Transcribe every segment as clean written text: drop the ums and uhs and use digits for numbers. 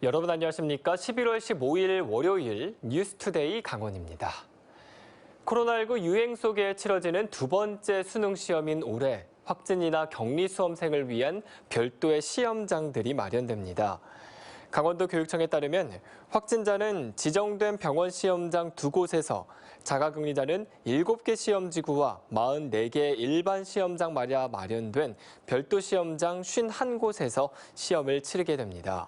여러분 안녕하십니까? 11월 15일 월요일 뉴스투데이 강원입니다. 코로나19 유행 속에 치러지는 두 번째 수능 시험인 올해 확진이나 격리 수험생을 위한 별도의 시험장들이 마련됩니다. 강원도 교육청에 따르면 확진자는 지정된 병원 시험장 2곳에서 자가격리자는 7개 시험지구와 44개 일반 시험장 마련된 별도 시험장 51곳에서 시험을 치르게 됩니다.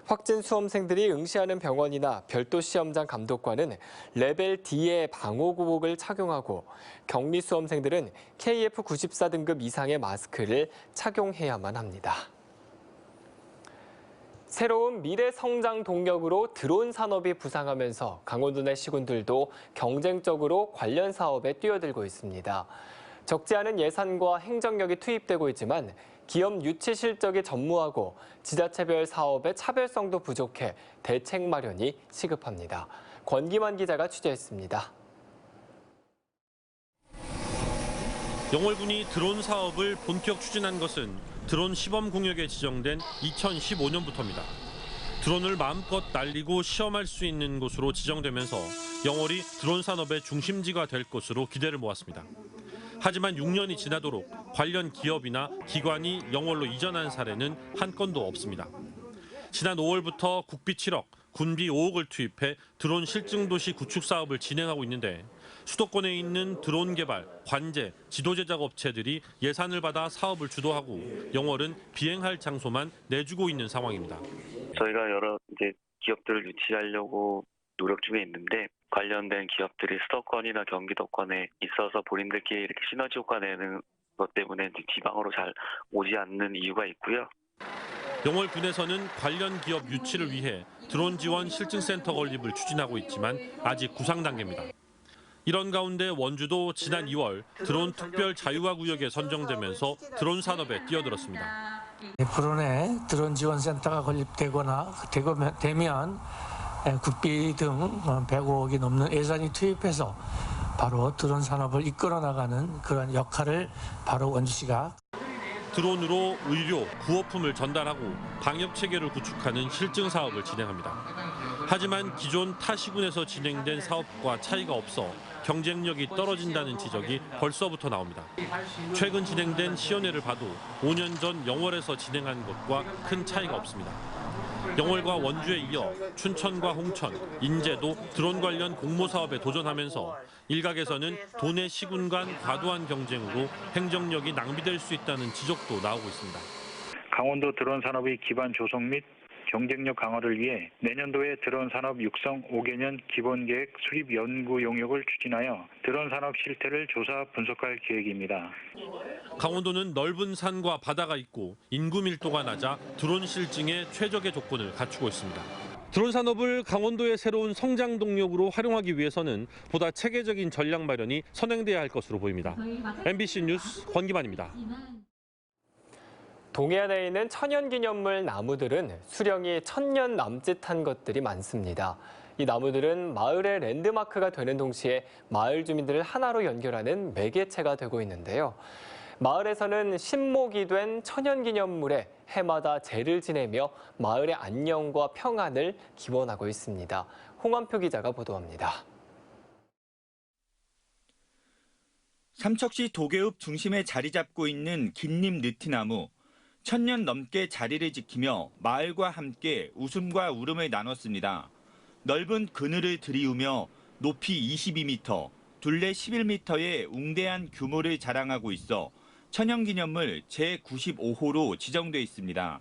확진 수험생들이 응시하는 병원이나 별도 시험장 감독관은 레벨 D의 방호구복을 착용하고 격리 수험생들은 KF94 등급 이상의 마스크를 착용해야만 합니다. 새로운 미래 성장 동력으로 드론 산업이 부상하면서 강원도 내 시군들도 경쟁적으로 관련 사업에 뛰어들고 있습니다. 적지 않은 예산과 행정력이 투입되고 있지만 기업 유치 실적이 전무하고 지자체별 사업의 차별성도 부족해 대책 마련이 시급합니다. 권기만 기자가 취재했습니다. 영월군이 드론 사업을 본격 추진한 것은 드론 시범 공역에 지정된 2015년부터입니다. 드론을 마음껏 날리고 시험할 수 있는 곳으로 지정되면서 영월이 드론 산업의 중심지가 될 것으로 기대를 모았습니다. 하지만 6년이 지나도록 관련 기업이나 기관이 영월로 이전한 사례는 한 건도 없습니다. 지난 5월부터 국비 7억, 군비 5억을 투입해 드론 실증도시 구축 사업을 진행하고 있는데 수도권에 있는 드론 개발, 관제, 지도 제작 업체들이 예산을 받아 사업을 주도하고 영월은 비행할 장소만 내주고 있는 상황입니다. 저희가 여러 기업들을 유치하려고 노력 중에 있는데 관련된 기업들이 수도권이나 경기도권에 있어서 본인들끼리 이렇게 시너지 효과 내는 것 때문에 지방으로 잘 오지 않는 이유가 있고요. 영월군에서는 관련 기업 유치를 위해 드론 지원 실증센터 건립을 추진하고 있지만 아직 구상 단계입니다. 이런 가운데 원주도 지난 2월 드론 특별 자유화 구역에 선정되면서 드론 산업에 뛰어들었습니다. 불원에 드론 지원센터가 건립되거나 되면 국비 등 105억이 넘는 예산이 투입해서 바로 드론 산업을 이끌어 나가는 그런 역할을 바로 원주시가 드론으로 의료, 구호품을 전달하고 방역 체계를 구축하는 실증 사업을 진행합니다. 하지만 기존 타 시군에서 진행된 사업과 차이가 없어 경쟁력이 떨어진다는 지적이 벌써부터 나옵니다. 최근 진행된 시연회를 봐도 5년 전 영월에서 진행한 것과 큰 차이가 없습니다. 영월과 원주에 이어 춘천과 홍천, 인제도 드론 관련 공모 사업에 도전하면서 일각에서는 도내 시군 간 과도한 경쟁으로 행정력이 낭비될 수 있다는 지적도 나오고 있습니다. 강원도 드론 산업의 기반 조성 및 경쟁력 강화를 위해 내년도에 드론 산업 육성 5개년 기본계획 수립 연구 용역을 추진하여 드론 산업 실태를 조사 분석할 계획입니다. 강원도는 넓은 산과 바다가 있고 인구 밀도가 낮아 드론 실증에 최적의 조건을 갖추고 있습니다. 드론 산업을 강원도의 새로운 성장 동력으로 활용하기 위해서는 보다 체계적인 전략 마련이 선행돼야 할 것으로 보입니다. MBC 뉴스 권기만입니다. 동해안에 있는 천연기념물 나무들은 수령이 1000년 남짓한 것들이 많습니다. 이 나무들은 마을의 랜드마크가 되는 동시에 마을 주민들을 하나로 연결하는 매개체가 되고 있는데요. 마을에서는 신목이 된 천연기념물에 해마다 제를 지내며 마을의 안녕과 평안을 기원하고 있습니다. 홍한표 기자가 보도합니다. 삼척시 도계읍 중심에 자리 잡고 있는 긴림 느티나무. 1000년 넘게 자리를 지키며 마을과 함께 웃음과 울음을 나눴습니다. 넓은 그늘을 들이우며 높이 22m, 둘레 11m의 웅대한 규모를 자랑하고 있어 천연기념물 제95호로 지정돼 있습니다.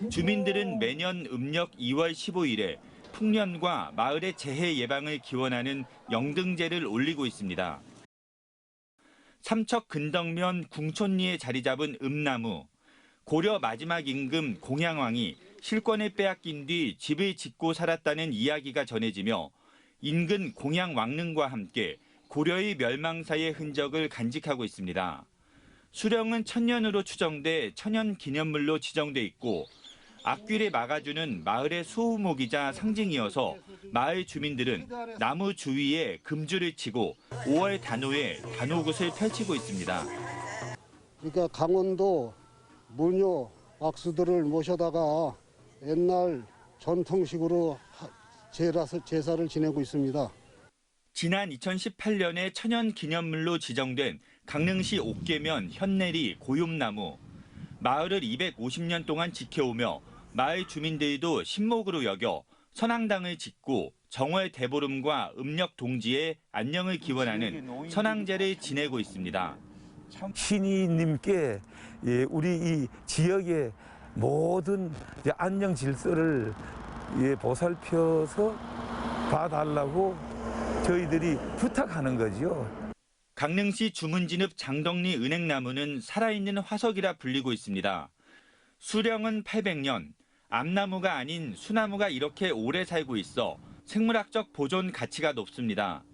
주민들은 매년 음력 2월 15일에 풍년과 마을의 재해 예방을 기원하는 영등제를 올리고 있습니다. 삼척 근덕면 궁촌리에 자리 잡은 음나무. 고려 마지막 임금 공양왕이 실권을 빼앗긴 뒤 집을 짓고 살았다는 이야기가 전해지며 인근 공양왕릉과 함께 고려의 멸망사의 흔적을 간직하고 있습니다. 수령은 1000년으로 추정돼 천연기념물로 지정돼 있고 앞길을 막아주는 마을의 소우목이자 상징이어서 마을 주민들은 나무 주위에 금줄을 치고 5월 단오에 단오굿을 펼치고 있습니다. 그러니까 강원도 문효 악수들을 모셔다가 옛날 전통식으로 제사를 지내고 있습니다. 지난 2018년에 천연기념물로 지정된 강릉시 옥계면 현내리 고욤나무. 마을을 250년 동안 지켜오며 마을 주민들도 신목으로 여겨 선앙당을 짓고 정월 대보름과 음력 동지의 안녕을 기원하는 선앙제를 지내고 있습니다. 신이님께 우리 이 지역의 모든 안녕 질서를 보살펴서 봐달라고 저희들이 부탁하는 거죠. 강릉시 주문진읍 장덕리 은행나무는 살아있는 화석이라 불리고 있습니다. 수령은 800년, 암나무가 아닌 수나무가 이렇게 오래 살고 있어 생물학적 보존 가치가 높습니다.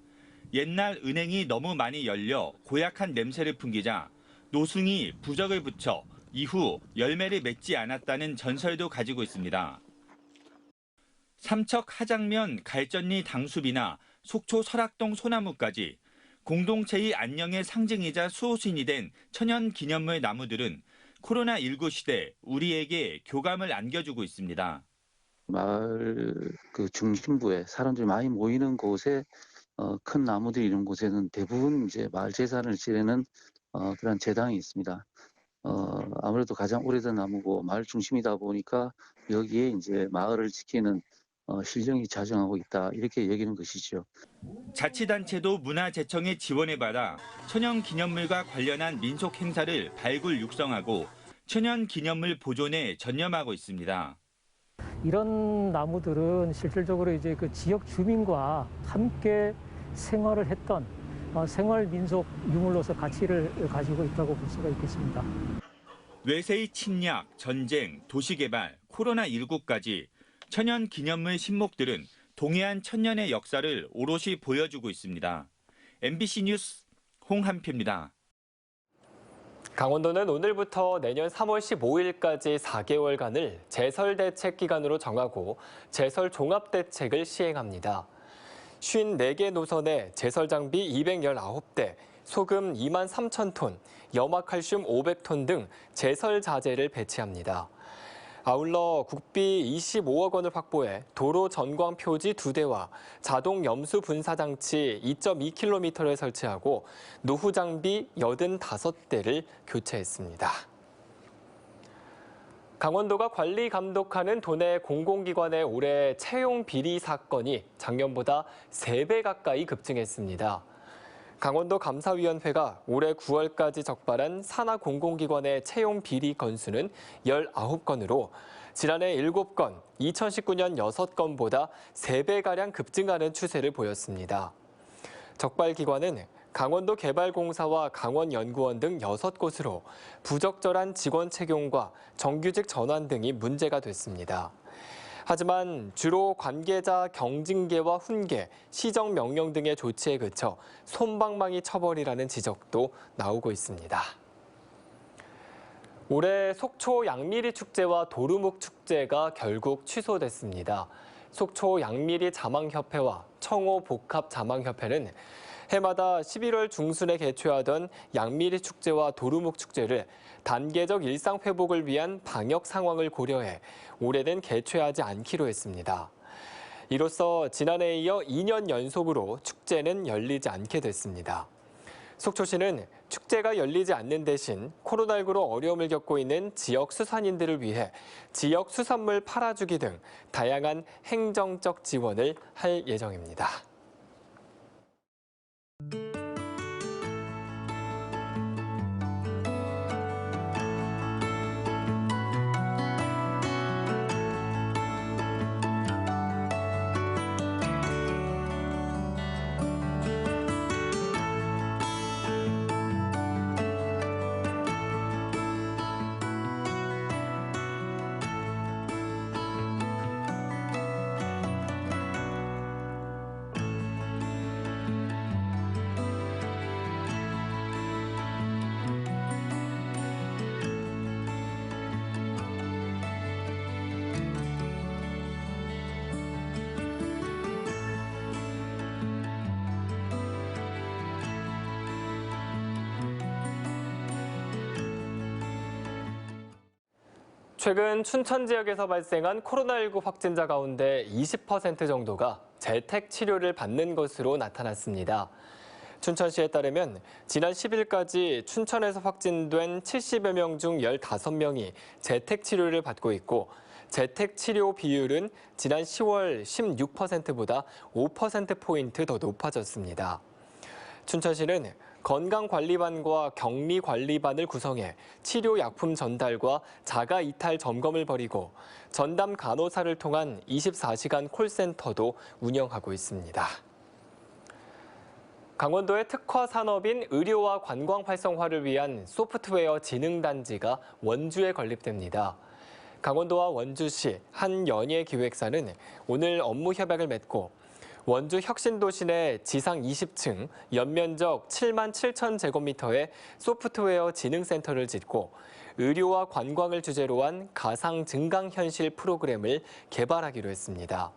옛날 은행이 너무 많이 열려 고약한 냄새를 풍기자 노승이 부적을 붙여 이후 열매를 맺지 않았다는 전설도 가지고 있습니다. 삼척 하장면 갈전리 당숲이나 속초 설악동 소나무까지 공동체의 안녕의 상징이자 수호신이 된 천연기념물 나무들은 코로나19 시대 우리에게 교감을 안겨주고 있습니다. 마을 그 중심부에 사람들이 많이 모이는 곳에 큰 나무들이 있는 곳에는 대부분 이제 마을 재산을 지내는 그런 재당이 있습니다. 아무래도 가장 오래된 나무고 마을 중심이다 보니까 여기에 이제 마을을 지키는 실정이 자정하고 있다 이렇게 여기는 것이죠. 자치단체도 문화재청의 지원을 받아 천연기념물과 관련한 민속 행사를 발굴 육성하고 천연기념물 보존에 전념하고 있습니다. 이런 나무들은 실질적으로 이제 그 지역 주민과 함께 생활을 했던 생활 민속 유물로서 가치를 가지고 있다고 볼 수가 있겠습니다. 외세의 침략, 전쟁, 도시개발, 코로나19까지 천연기념물 신목들은 동해안 천년의 역사를 오롯이 보여주고 있습니다. MBC 뉴스 홍한표입니다. 강원도는 오늘부터 내년 3월 15일까지 4개월간을 제설대책 기간으로 정하고 제설종합대책을 시행합니다. 54개 노선에 제설장비 219대, 소금 2만 3천 톤, 염화칼슘 500톤 등 제설자재를 배치합니다. 아울러 국비 25억 원을 확보해 도로 전광 표지 2대와 자동 염수 분사 장치 2.2km를 설치하고 노후 장비 85대를 교체했습니다. 강원도가 관리 감독하는 도내 공공기관의 올해 채용 비리 사건이 작년보다 3배 가까이 급증했습니다. 강원도 감사위원회가 올해 9월까지 적발한 산하 공공기관의 채용 비리 건수는 19건으로 지난해 7건, 2019년 6건보다 3배가량 급증하는 추세를 보였습니다. 적발 기관은 강원도 개발공사와 강원연구원 등 6곳으로 부적절한 직원 채용과 정규직 전환 등이 문제가 됐습니다. 하지만 주로 관계자 경징계와 훈계, 시정명령 등의 조치에 그쳐 솜방망이 처벌이라는 지적도 나오고 있습니다. 올해 속초 양미리 축제와 도루묵 축제가 결국 취소됐습니다. 속초 양미리 자망협회와 청호 복합 자망협회는 해마다 11월 중순에 개최하던 양미리 축제와 도루묵 축제를 단계적 일상 회복을 위한 방역 상황을 고려해 올해는 개최하지 않기로 했습니다. 이로써 지난해에 이어 2년 연속으로 축제는 열리지 않게 됐습니다. 속초시는 축제가 열리지 않는 대신 코로나19로 어려움을 겪고 있는 지역 수산인들을 위해 지역 수산물 팔아주기 등 다양한 행정적 지원을 할 예정입니다. 최근 춘천 지역에서 발생한 코로나19 확진자 가운데 20% 정도가 재택 치료를 받는 것으로 나타났습니다. 춘천시에 따르면 지난 10일까지 춘천에서 확진된 70여 명 중 15명이 재택 치료를 받고 있고 재택 치료 비율은 지난 10월 16%보다 5%포인트 더 높아졌습니다. 춘천시는 건강관리반과 격리관리반을 구성해 치료약품 전달과 자가 이탈 점검을 벌이고 전담 간호사를 통한 24시간 콜센터도 운영하고 있습니다. 강원도의 특화 산업인 의료와 관광 활성화를 위한 소프트웨어 진흥단지가 원주에 건립됩니다. 강원도와 원주시 한 연예기획사는 오늘 업무 협약을 맺고 원주 혁신도시 내 지상 20층, 연면적 7만 7천 제곱미터의 소프트웨어 진흥센터를 짓고 의료와 관광을 주제로 한 가상 증강현실 프로그램을 개발하기로 했습니다.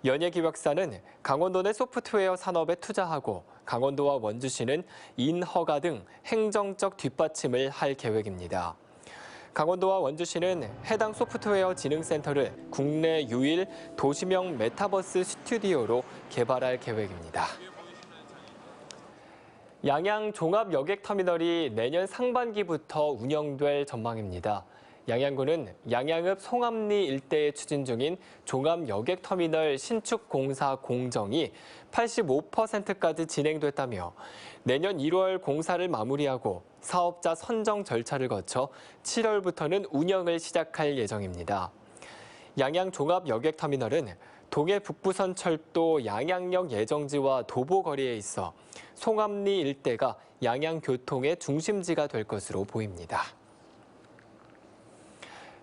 연예기획사는 강원도 내 소프트웨어 산업에 투자하고 강원도와 원주시는 인허가 등 행정적 뒷받침을 할 계획입니다. 강원도와 원주시는 해당 소프트웨어 진흥센터를 국내 유일 도시명 메타버스 스튜디오로 개발할 계획입니다. 양양 종합여객터미널이 내년 상반기부터 운영될 전망입니다. 양양군은 양양읍 송암리 일대에 추진 중인 종합여객터미널 신축 공사 공정이 85%까지 진행됐다며 내년 1월 공사를 마무리하고 사업자 선정 절차를 거쳐 7월부터는 운영을 시작할 예정입니다. 양양 종합여객터미널은 동해 북부선 철도 양양역 예정지와 도보거리에 있어 송암리 일대가 양양 교통의 중심지가 될 것으로 보입니다.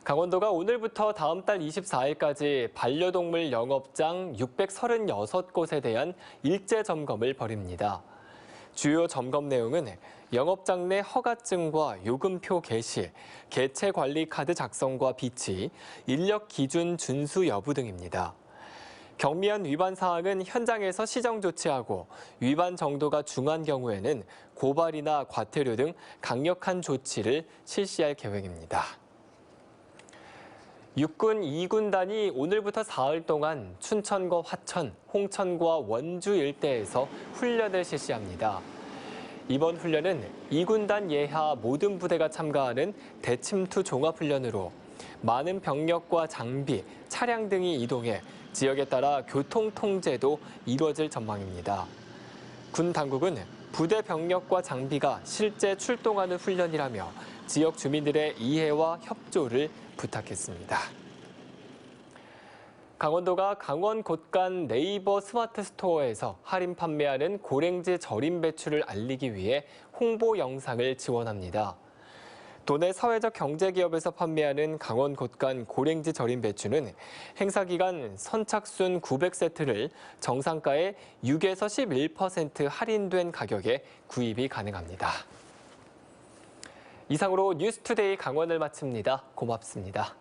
강원도가 오늘부터 다음 달 24일까지 반려동물 영업장 636곳에 대한 일제 점검을 벌입니다. 주요 점검 내용은 영업장 내 허가증과 요금표 게시, 개체 관리 카드 작성과 비치, 인력 기준 준수 여부 등입니다. 경미한 위반 사항은 현장에서 시정 조치하고 위반 정도가 중한 경우에는 고발이나 과태료 등 강력한 조치를 실시할 계획입니다. 육군 2군단이 오늘부터 사흘 동안 춘천과 화천, 홍천과 원주 일대에서 훈련을 실시합니다. 이번 훈련은 2군단 예하 모든 부대가 참가하는 대침투 종합훈련으로 많은 병력과 장비, 차량 등이 이동해 지역에 따라 교통 통제도 이루어질 전망입니다. 군 당국은 부대 병력과 장비가 실제 출동하는 훈련이라며 지역 주민들의 이해와 협조를 부탁했습니다. 강원도가 강원 곳간 네이버 스마트 스토어에서 할인 판매하는 고랭지 절임 배추를 알리기 위해 홍보 영상을 지원합니다. 도내 사회적 경제기업에서 판매하는 강원 곳간 고랭지 절임 배추는 행사 기간 선착순 900세트를 정상가의 6에서 11% 할인된 가격에 구입이 가능합니다. 이상으로 뉴스투데이 강원을 마칩니다. 고맙습니다.